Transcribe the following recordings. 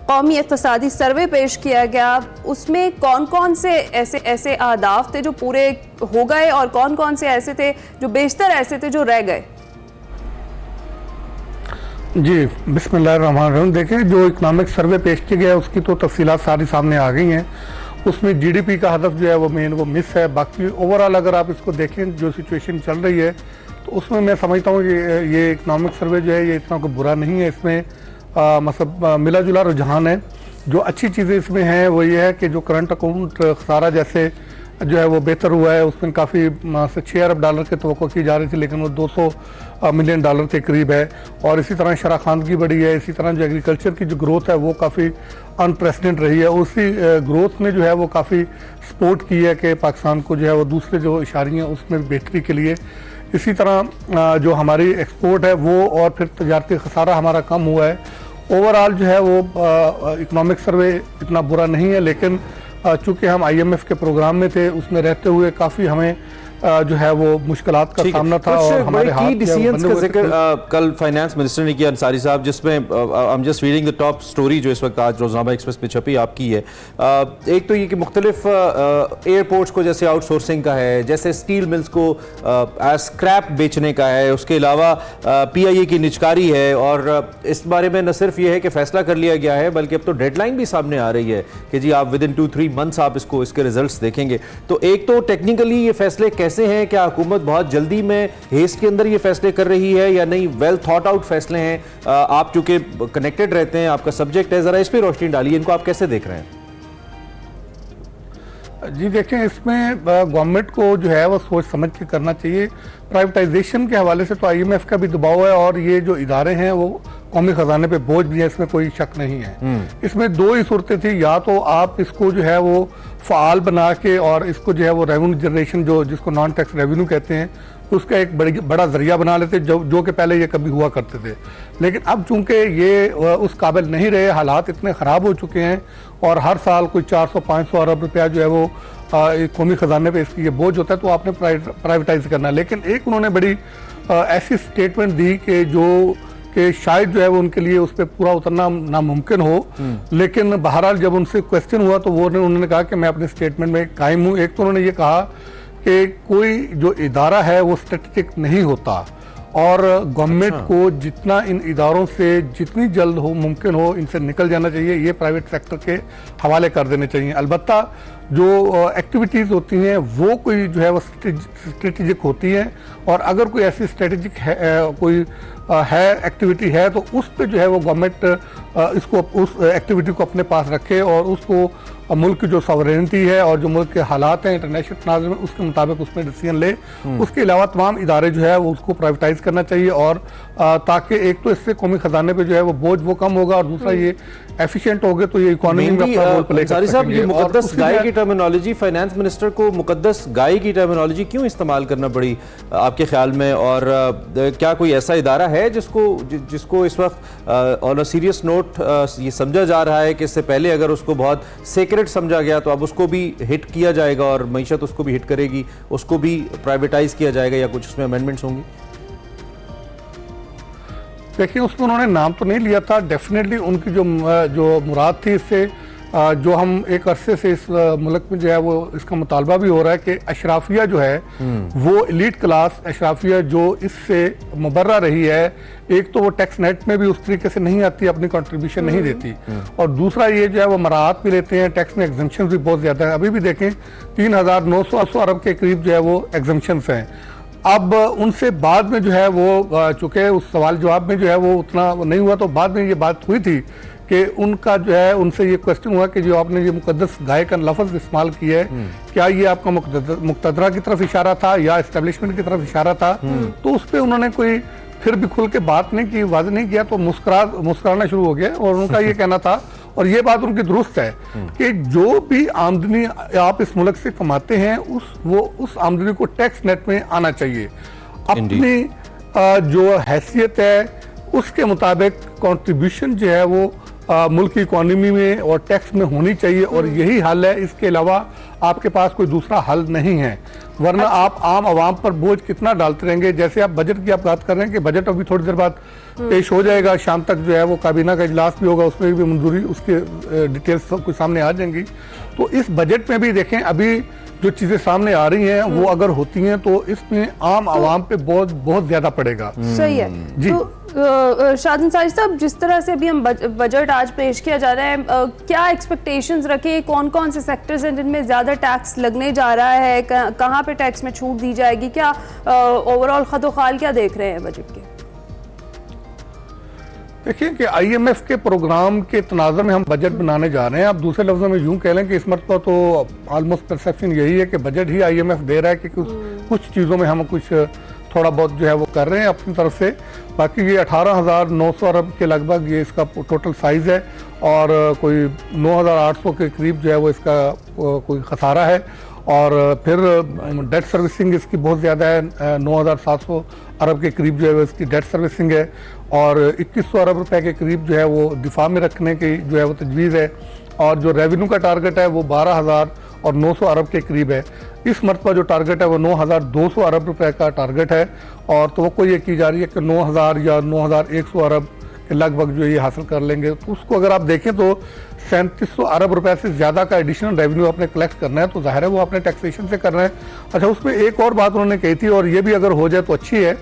कौमी इक़्तिसादी सर्वे पेश किया गया, उसमें कौन कौन से ऐसे अहदाफ थे जो पूरे हो गए और कौन कौन से ऐसे थे जो बेशतर ऐसे थे जो रह गए? जी, बिस्मिल्लाहिर्रहमानिर्रहीम। देखें, जो इकनॉमिक सर्वे पेश किया गया उसकी तो तफसीलात सारी सामने आ गई हैं। उसमें जीडीपी का हदफ जो है वो मेन वो मिस है। बाकी ओवरऑल अगर आप इसको देखें जो सिचुएशन चल रही है तो उसमें मैं समझता हूँ कि ये इकनॉमिक सर्वे जो है ये इतना कोई बुरा नहीं है। इसमें मतलब मिला जुला रुझान है। जो अच्छी चीज़ें इसमें हैं वो ये है कि जो करंट अकाउंट खसारा जैसे जो है वो बेहतर हुआ है। उसमें काफ़ी $6 अरब की तवक्को की जा रही थी, लेकिन वो $200 मिलियन के करीब है। और इसी तरह शरह खानगी बढ़ी है। इसी तरह जो एग्रीकल्चर की जो ग्रोथ है वो काफ़ी अनप्रेसिडेंट रही है। उसी ग्रोथ में जो है वो काफ़ी सपोर्ट की है कि पाकिस्तान को जो है वो दूसरे जो इशारे हैं उसमें बेहतरी के लिए। इसी तरह जो हमारी एक्सपोर्ट है वो और फिर तजारती खसारा हमारा कम हुआ है। ओवरऑल जो है वो इकनॉमिक सर्वे इतना बुरा नहीं है, लेकिन चूँकि हम IMF के प्रोग्राम में थे उसमें रहते हुए काफ़ी हमें जो है वो मुश्किलात का सामना था। और हमारे हाथ डिसीजंस का जिक्र कल फाइनेंस मिनिस्टर ने किया, अंसारी साहब, जिसमें I am just reading the top story जो इस वक्त आज रोज़नामा एक्सप्रेस पे छपी आपकी है। एक तो ये कि मुख्तलिफ एयरपोर्ट्स को जैसे आउटसोर्सिंग का है, जैसे स्टील मिल्स को स्क्रैप बेचने का है, उसके अलावा PIA की निचकारी है। और इस बारे में न सिर्फ ये है कि फैसला कर लिया गया है बल्कि अब तो डेडलाइन भी सामने आ रही है कि जी आप विद इन 2-3 मंथ्स आप इसके रिजल्ट्स देखेंगे। तो एक तो टेक्निकली ये फैसले कैसे हैं? क्या हुकूमत बहुत जल्दी में हेस्ट के अंदर ये फैसले कर रही है या नहीं वेल थॉट आउट फैसले हैं? आप चूंकि कनेक्टेड रहते हैं, आपका सब्जेक्ट है, जरा इस पर रोशनी डालिए, इनको आप कैसे देख रहे हैं? जी देखें, इसमें गवर्नमेंट को जो है वो सोच समझ के करना चाहिए। प्राइवेटाइजेशन के हवाले से तो IMF का भी दबाव है और ये जो इदारे हैं वो कौमी खजाने पे बोझ भी है, इसमें कोई शक नहीं है। इसमें दो ही सूरतें थी, या तो आप इसको जो है वो फ़ाल बना के और इसको जो है वो रेवेन्यू जनरेशन जो जिसको नॉन टैक्स रेवेन्यू कहते हैं उसका एक बड़ा जरिया बना लेते जो कि पहले ये कभी हुआ करते थे। लेकिन अब चूंकि ये उस काबिल नहीं रहे, हालात इतने ख़राब हो चुके हैं और हर साल कोई 400-500 अरब रुपया जो है वो कौमी ख़जाने पे इसकी ये बोझ होता है, तो आपने प्राइवेटाइज करना है। लेकिन एक उन्होंने बड़ी ऐसी स्टेटमेंट दी कि शायद जो है वो उनके लिए उस पर पूरा उतरना नामुमकिन हो। लेकिन बहरहाल जब उनसे क्वेश्चन हुआ तो उन्होंने कहा कि मैं अपने स्टेटमेंट में कायम हूँ। एक तो उन्होंने ये कहा कि कोई जो इदारा है वो स्ट्रेटेजिक नहीं होता और गवर्नमेंट को जितना इन इदारों से जितनी जल्द हो मुमकिन हो इनसे निकल जाना चाहिए, ये प्राइवेट सेक्टर के हवाले कर देने चाहिए। अलबत्ता जो एक्टिविटीज़ होती हैं वो कोई जो है वो स्ट्रेटेजिक होती हैं और अगर कोई ऐसी स्ट्रेटेजिक है कोई एक्टिविटी है तो उस पे जो है वो गवर्नमेंट इसको उस एक्टिविटी को अपने पास रखे और उसको मुल्क की जो सॉवरेनिटी है और जो मुल्क के हालात हैं इंटरनेशनल तनाज़ुर में उसके मुताबिक उसमें डिसीजन ले। उसके अलावा तमाम इदारे जो है वो उसको प्राइवेटाइज करना चाहिए और ताकि एक तो इससे कौमी खजाने पे जो है वो बोझ वो कम होगा और दूसरा ये एफिशिएंट हो गए तो ये इकोनॉमी में अपना रोल प्ले कर सकेंगे। ये मुकद्दस गाय की टर्मिनोलॉजी, फाइनेंस मिनिस्टर को मुकद्दस गाय की टर्मिनोलॉजी क्यों इस्तेमाल करना पड़ी आपके ख्याल में? और क्या कोई ऐसा इदारा है जिसको इस वक्त ऑन अ सीरियस नोट ये समझा जा रहा है कि इससे पहले अगर उसको बहुत सेक्रेट समझा गया तो अब उसको भी हिट किया जाएगा और मईशत उसको भी हिट करेगी, उसको भी प्राइवेटाइज किया जाएगा या कुछ उसमें अमेंडमेंट्स होंगी? देखिए, उसमें उन्होंने नाम तो नहीं लिया था। डेफिनेटली उनकी जो मुराद थी इससे जो हम एक अरसे से इस मुल्क में जो है वो इसका मुतालबा भी हो रहा है कि अशराफिया जो है वो एलीट क्लास अशराफिया जो इससे मुबर्रा रही है, एक तो वो टैक्स नेट में भी उस तरीके से नहीं आती, अपनी कंट्रीब्यूशन नहीं देती और दूसरा ये जो है वो मराहत भी लेते हैं, टैक्स में एग्जम्पशन भी बहुत ज़्यादा है। अभी भी देखें 3,900 अरब के करीब जो है वो एग्जम्पशंस हैं। अब उनसे बाद में जो है वो चूँकि उस सवाल जवाब में जो है वो उतना नहीं हुआ तो बाद में ये बात हुई थी कि उनका जो है उनसे ये क्वेश्चन हुआ कि जो आपने ये मुकद्दस गाय का लफ्ज़ इस्तेमाल किया है क्या ये आपका मुक्तदरा की तरफ इशारा था या एस्टेब्लिशमेंट की तरफ इशारा था? तो उस पर उन्होंने कोई फिर भी खुल के बात नहीं की, वाज़ेह नहीं किया तो मुस्कुराना शुरू हो गया और उनका ये कहना था और ये बात उनकी दुरुस्त है कि जो भी आमदनी आप इस मुल्क से कमाते हैं उस आमदनी को टैक्स नेट में आना चाहिए। अपनी जो हैसियत है उसके मुताबिक कंट्रीब्यूशन जो है वो मुल्क की इकोनॉमी में और टैक्स में होनी चाहिए, और यही हल है। इसके अलावा आपके पास कोई दूसरा हल नहीं है, वरना आप आम आवाम पर बोझ कितना डालते रहेंगे। जैसे आप बजट की आप बात कर रहे हैं कि बजट अभी थोड़ी देर बाद पेश हो जाएगा, शाम तक जो है वो काबीना का इजलास भी होगा, उसमें भी मंजूरी उसके डिटेल्स सब कुछ सामने आ जाएंगी। तो इस बजट में भी देखें, अभी जो चीजें सामने आ रही हैं वो अगर होती हैं तो इसमें आम आवाम पे बहुत ज्यादा पड़ेगा। सही है जी। तो शाद अंसारी साहब, जिस तरह से अभी हम बजट आज पेश किया जा रहा है, क्या एक्सपेक्टेशंस रखे, कौन कौन से सेक्टर्स हैं जिनमें ज्यादा टैक्स लगने जा रहा है, कहाँ पे टैक्स में छूट दी जाएगी, क्या ओवरऑल खतोखाल क्या देख रहे हैं बजट के? देखिए कि आईएमएफ के प्रोग्राम के तनाज़ुर में हम बजट बनाने जा रहे हैं। आप दूसरे लफ्ज़ों में यूं कह लें कि इस मरतबा तो ऑलमोस्ट परसेप्शन यही है कि बजट ही आईएमएफ दे रहा है कि कुछ चीज़ों में हम कुछ थोड़ा बहुत जो है वो कर रहे हैं अपनी तरफ से। बाकी ये 18,900 अरब के लगभग ये इसका टोटल साइज़ है, और कोई 9,800 के करीब जो है वो इसका कोई खसारा है। और फिर डेट सर्विसिंग इसकी बहुत ज़्यादा है, 9,700 अरब के करीब जो है वो इसकी डेट सर्विसिंग है, और 2100 अरब रुपए के करीब जो है वो दिफा में रखने की जो है वो तजवीज़ है, और जो रेवेन्यू का टारगेट है वो 12,900 अरब के करीब है। इस मरतबा जो टारगेट है वो 9,200 अरब रुपए का टारगेट है, और तो ये की जा रही है कि 9,000 या 9,100 अरब के लगभग जो ये हासिल कर लेंगे। तो उसको अगर आप देखें तो 3700 अरब रुपए से ज़्यादा का एडिशनल रेवेन्यू आपने कलेक्ट करना है, तो जाहिर है वो अपने टैक्सेशन से कर रहे हैं। अच्छा, उसमें एक और बात उन्होंने कही थी, और ये भी अगर हो जाए तो अच्छी है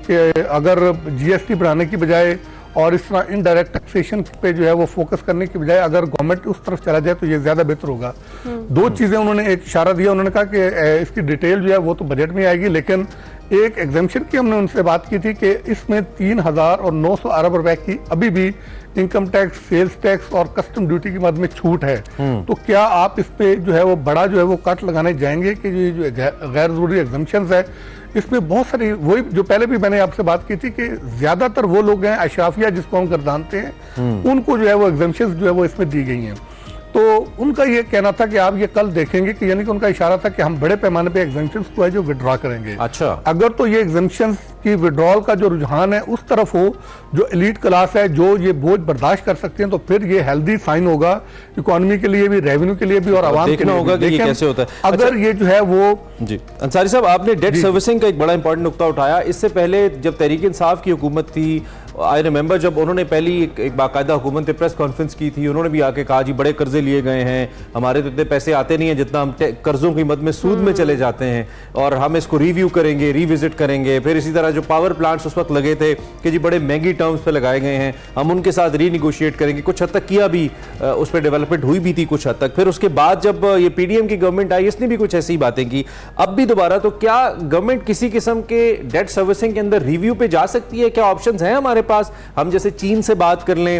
कि अगर जीएसटी बढ़ाने की बजाय और इस तरह इनडायरेक्ट टैक्सेशन पे जो है वो फोकस करने की बजाय अगर गवर्नमेंट उस तरफ चला जाए तो ये ज़्यादा बेहतर होगा। दो चीज़ें उन्होंने एक इशारा दिया, उन्होंने कहा कि इसकी डिटेल जो है वो तो बजट में आएगी, लेकिन एक एग्जाम्शन की हमने उनसे बात की थी कि इसमें 3,900 अरब रुपए की अभी भी इनकम टैक्स, सेल्स टैक्स और कस्टम ड्यूटी की मद में छूट है। तो क्या आप इस पे जो है वो बड़ा जो है वो कट लगाने जाएंगे कि ये जो गैर जरूरी एग्जाम्शंस है, इसमें बहुत सारी वही जो पहले भी मैंने आपसे बात की थी कि ज्यादातर वो लोग हैं अशराफिया जिसको हम कर जानते हैं, उनको जो है वो एग्जाम्शंस जो है वो इसमें दी गई हैं। तो उनका ये कहना था कि आप ये कल देखेंगे कि यानी कि उनका इशारा था कि हम बड़े पैमाने पे एग्जाम्शंस को है जो विड्रॉ करेंगे। अच्छा, अगर तो ये एग्जाम्शंस की विड्रॉल का जो रुझान है उस तरफ हो, जो एलीट क्लास है जो ये बोझ बर्दाश्त कर सकते हैं, तो फिर ये हेल्दी साइन होगा इकोनॉमी के लिए भी, रेवेन्यू के लिए भी और आवाम के लिए होगा भी। कि ये कैसे होता है। अगर ये जो है वो जी अंसारी साहब, आपने डेट सर्विसिंग का एक बड़ा इंपॉर्टेंट नुकता उठाया। इससे पहले जब तहरीक इंसाफ की हुकूमत थी, आई रिमेंबर जब उन्होंने पहली एक बाकायदा हुकूमत ने प्रेस कॉन्फ्रेंस की थी, उन्होंने भी आके कहा जी बड़े कर्जे लिए गए हैं, हमारे तो इतने पैसे आते नहीं हैं जितना हम कर्जों की मद में सूद में चले जाते हैं, और हम इसको रिव्यू करेंगे, रिविजिट करेंगे। फिर इसी तरह जो पावर प्लांट्स उस वक्त लगे थे कि जी बड़े महंगी टर्म्स पे लगाए गए हैं, हम उनके साथ रीनिगोशिएट करेंगे। कुछ हद तक किया भी, उस पर डेवलपमेंट हुई भी थी कुछ हद तक। फिर उसके बाद जब ये पीडीएम की गवर्नमेंट आई, इसने भी कुछ ऐसी बातें की, अब भी दोबारा। तो क्या गवर्नमेंट किसी किस्म के डेट सर्विसिंग के अंदर रिव्यू पे जा सकती है? क्या ऑप्शंस हैं हमारे पास? हम जैसे चीन से बात कर लें,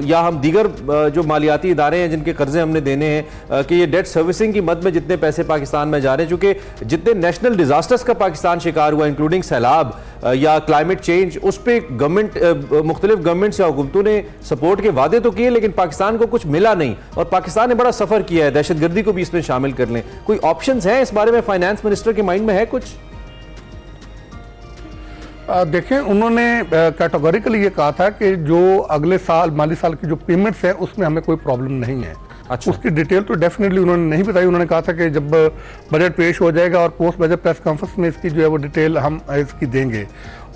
या हम दीगर जो मालियाती इदारे हैं जिनके कर्जे हमने देने हैं, कि ये डेट सर्विसिंग की मद में जितने पैसे पाकिस्तान में जा रहे हैं, चूंकि जितने नेशनल डिजास्टर्स का पाकिस्तान शिकार हुआ, इंक्लूडिंग सैलाब या क्लाइमेट चेंज, उस पर गवर्नमेंट मुख्तलिफ गवर्नमेंट्स या हुकूमतों ने सपोर्ट के वादे तो किए, लेकिन पाकिस्तान को कुछ मिला नहीं, और पाकिस्तान ने बड़ा सफर किया है। दहशतगर्दी को भी इसमें शामिल कर लें। कोई ऑप्शंस हैं इस बारे में? फाइनेंस मिनिस्टर के माइंड में है कुछ? देखें, उन्होंने कैटेगोरिकली ये कहा था कि जो अगले साल माली साल की जो पेमेंट्स हैं उसमें हमें कोई प्रॉब्लम नहीं है। अच्छा। उसकी डिटेल तो डेफिनेटली उन्होंने नहीं बताई। उन्होंने कहा था कि जब बजट पेश हो जाएगा और पोस्ट बजट प्रेस कॉन्फ्रेंस में इसकी जो है वो डिटेल हम इसकी देंगे।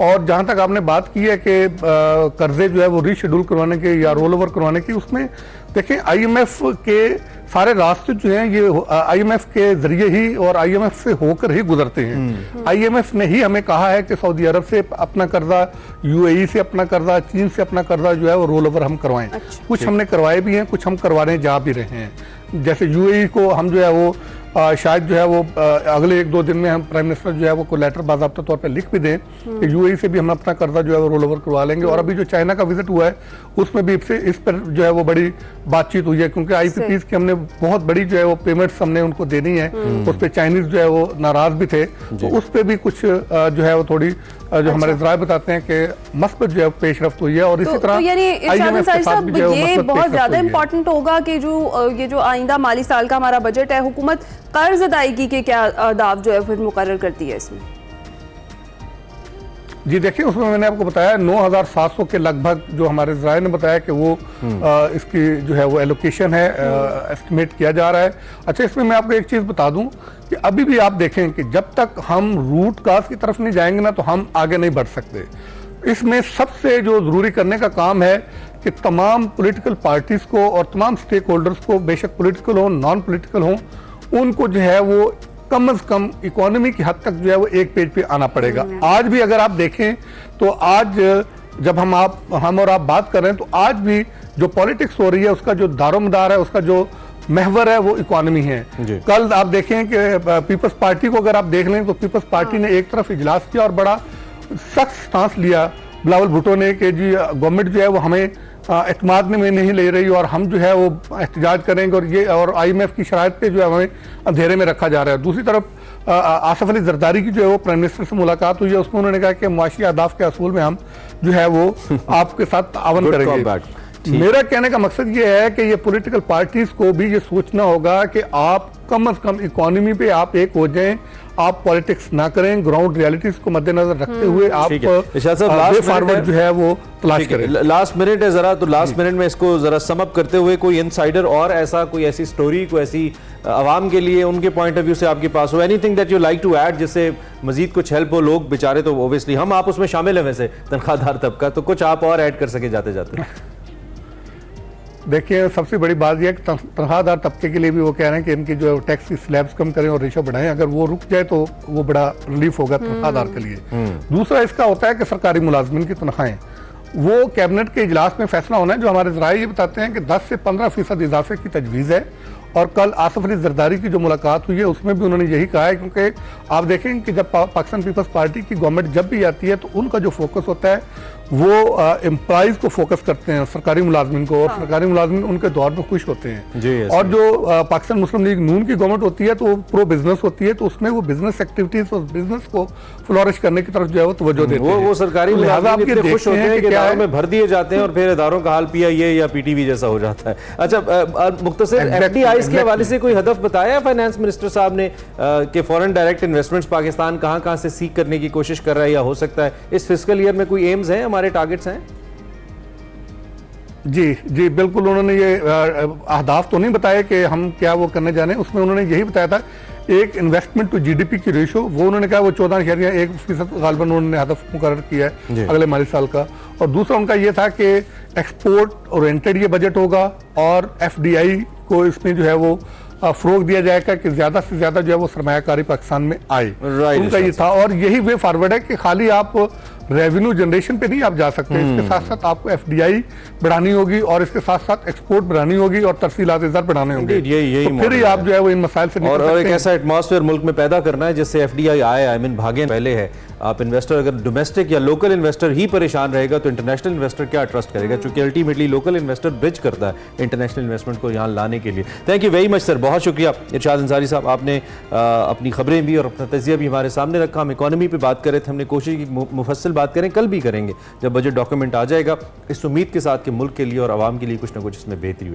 और जहां तक आपने बात की है कि कर्जे जो है वो रीशेड्यूल करवाने के या रोल ओवर करवाने की, उसमें देखें आईएमएफ के सारे रास्ते जो हैं ये आईएमएफ के जरिए ही और आईएमएफ से होकर ही गुजरते हैं। आईएमएफ ने ही हमें कहा है कि सऊदी अरब से अपना कर्जा, यूएई से अपना कर्जा, चीन से अपना कर्जा जो है वो रोल ओवर हम करवाएं। अच्छा। कुछ हमने करवाए भी हैं, कुछ हम करवाने जा भी रहे हैं। जैसे यूएई को हम जो है वो शायद जो है वो अगले 1-2 दिन में हम प्राइम मिनिस्टर जो है वो कोई लेटर बाज़ाब्ता तौर पे लिख भी दें कि यूएई से भी हम अपना कर्जा जो है वो रोल ओवर करवा लेंगे। और अभी जो चाइना का विजिट हुआ है उसमें भी इस पर जो है वो बड़ी बातचीत हुई है, क्योंकि आईपीपीज की हमने बहुत बड़ी जो है वो पेमेंट्स हमने उनको देनी है। उस पर चाइनीज जो है वो नाराज भी थे, तो उस पर भी कुछ जो है वो थोड़ी जो हमारे ज़राए बताते हैं कि मस्बत जो है पेशरफ्त हुई है। और इसी तरह यानी इरशाद अंसारी साहब, ये बहुत ज्यादा इंपॉर्टेंट होगा कि ये जो आइंदा माली साल का हमारा बजट है, हुकूमत कर्ज अदायगी के क्या अहदाफ जो है फिर मुकर्रर करती है इसमें? जी देखिए, उसमें मैंने आपको बताया 9,700 के लगभग जो हमारे ज़राए ने बताया कि वो इसकी जो है वो एलोकेशन है, एस्टिमेट किया जा रहा है। अच्छा, इसमें मैं आपको एक चीज़ बता दूं कि अभी भी आप देखें कि जब तक हम रूट काज की तरफ नहीं जाएंगे ना, तो हम आगे नहीं बढ़ सकते। इसमें सबसे जो ज़रूरी करने का काम है कि तमाम पॉलिटिकल पार्टीज़ को और तमाम स्टेक होल्डर्स को, बेशक पॉलिटिकल हो नॉन पॉलिटिकल हो, उनको जो है वो कम से कम इकोनॉमी की हद तक जो है वो एक पेज पे आना पड़ेगा। आज भी अगर आप देखें तो आज जब हम और आप बात कर रहे हैं, तो आज भी जो पॉलिटिक्स हो रही है उसका जो दारोमदार है, उसका जो महवर है, वो इकोनॉमी है। कल आप देखें कि पीपल्स पार्टी को अगर आप देख लें तो पीपल्स पार्टी ने एक तरफ इजलास किया और बड़ा सख्त स्टांस लिया बिलावल भुट्टो ने कि जी गवर्नमेंट जो है वो हमें एतमाद में नहीं ले रही और हम जो है वो एहतजाज करेंगे और IMF की शराइत पे जो है हमें अंधेरे में रखा जा रहा है। दूसरी तरफ आसफ अली जरदारी की जो है वो प्राइम मिनिस्टर से मुलाकात हुई है, उसमें उन्होंने कहा कि मुआशी अहदाफ के असूल में हम जो है वो आपके साथ तावन करेंगे। मेरा कहने का मकसद ये है कि ये पॉलिटिकल पार्टीज को भी ये सोचना होगा कि आप कम से कम इकोनॉमी पे आप एक हो जाएं, आप पॉलिटिक्स ना करें, ग्राउंड रियलिटीज को मद्देनजर रखते हुए आप वे फॉरवर्ड जो है वो तलाश करें। लास्ट मिनट है जरा, तो लास्ट मिनट में इसको जरा सम अप करते हुए कोई इनसाइडर और ऐसा कोई ऐसी स्टोरी, कोई ऐसी आवाम के लिए उनके पॉइंट ऑफ व्यू से आपके पास हो, anything that you like to add, जिससे मजीद कुछ हेल्प हो। लोग बेचारे तो ओब्वियसली हम आप उसमें शामिल है वैसे तनख्वाहदार तबका, तो कुछ आप और ऐड कर सके जाते जाते। देखिए, सबसे बड़ी बात यह है कि तनख्वाहदार तबके के लिए भी वो कह रहे हैं कि इनकी जो टैक्स की स्लैब्स कम करें और रेशो बढ़ाएं। अगर वो रुक जाए तो वो बड़ा रिलीफ होगा तनख्वाहदार के लिए। दूसरा इसका होता है कि सरकारी मुलाजमिन की तनख्वाहें, वो कैबिनेट के इजलास में फैसला होना है। जो हमारे ज़राए ये बताते हैं कि 10 से 15% इजाफे की तजवीज़ है। और कल आसफ अली जरदारी की जो मुलाकात हुई है उसमें भी उन्होंने यही कहा है, क्योंकि आप देखें कि जब पाकिस्तान पीपल्स पार्टी की गवर्नमेंट जब भी आती है तो उनका जो फोकस होता है वो एम्प्लॉइज को फोकस करते हैं, सरकारी मुलाजमिन को, और सरकारी मुलाजमिन उनके दौर में खुश होते हैं। और जो पाकिस्तान मुस्लिम लीग नून की गवर्नमेंट होती है तो वो प्रो बिजनेस होती है, तो उसमें वो बिजनेस एक्टिविटीज और बिजनेस को फ्लोरिश करने की तरफ जो है वो तवज्जो देते हैं। वो सरकारी मुलाजिम इतने खुश होते हैं कि इदारों में भर दिए जाते हैं और फिर इदारों का हाल PIA या PTV जैसा हो जाता है। अच्छा, मुख्तसर FDIs के हवाले से कोई हदफ बताया फाइनेंस मिनिस्टर साहब ने कि फॉरेन डायरेक्ट इन्वेस्टमेंट्स पाकिस्तान कहां से सीख करने की कोशिश कर रहा है या हो सकता है इस फिस्कल ईयर में कोई एम्स हैं, हमारे टारगेट्स हैं? जी बिल्कुल, उन्होंने ये अहदाफ तो नहीं बताया कि हम क्या वो करने जाने, उसमें उन्होंने यही बताया था एक इन्वेस्टमेंट टू GDP की रेशो, वो उन्होंने कहा वो 14.1% गालिबन उन्होंने हदफ मुकर्रर किया है अगले माली साल का। और दूसरा उनका ये था कि एक्सपोर्ट ओरिएंटेड ये बजट होगा और FDI को इसमें जो है वो फरोग दिया जाएगा कि ज्यादा से ज्यादा जो है वो सरमायाकारी पाकिस्तान में आए। उनका ये था, और यही वे फॉरवर्ड है कि खाली आप रेवेन्यू जनरेशन पे नहीं आप जा सकते, इसके साथ साथ आपको FDI बढ़ानी होगी और इसके साथ साथ एक्सपोर्ट बढ़ानी होगी और तरसीलात इज़ार बढ़ाने होंगे। तो फिर ही आप जो है वो इन मसाइल से और एक ऐसा एटमॉस्फेयर मुल्क में पैदा करना है जिससे FDI आए, आई मीन भागे पहले है। आप इन्वेस्टर अगर डोमेस्टिक या लोकल इन्वेस्टर ही परेशान रहेगा तो इंटरनेशनल इन्वेस्टर क्या ट्रस्ट करेगा, क्योंकि अल्टीमेटली लोकल इन्वेस्टर ब्रिज करता है इंटरनेशनल इन्वेस्टमेंट को यहाँ लाने के लिए। Thank you very much sir, बहुत शुक्रिया इरशाद अंसारी साहब, आपने अपनी खबरें भी और अपना तजिया भी हमारे सामने रखा। हम इकोनॉमी पे बात कर रहे थे, हमने कोशिश की मुफस्सिल बात करें, कल भी करेंगे जब बजट डॉक्यूमेंट आ जाएगा, इस उम्मीद के साथ कि मुल्क के लिए और आवाम के लिए कुछ ना कुछ इसमें बेहतरी हुई।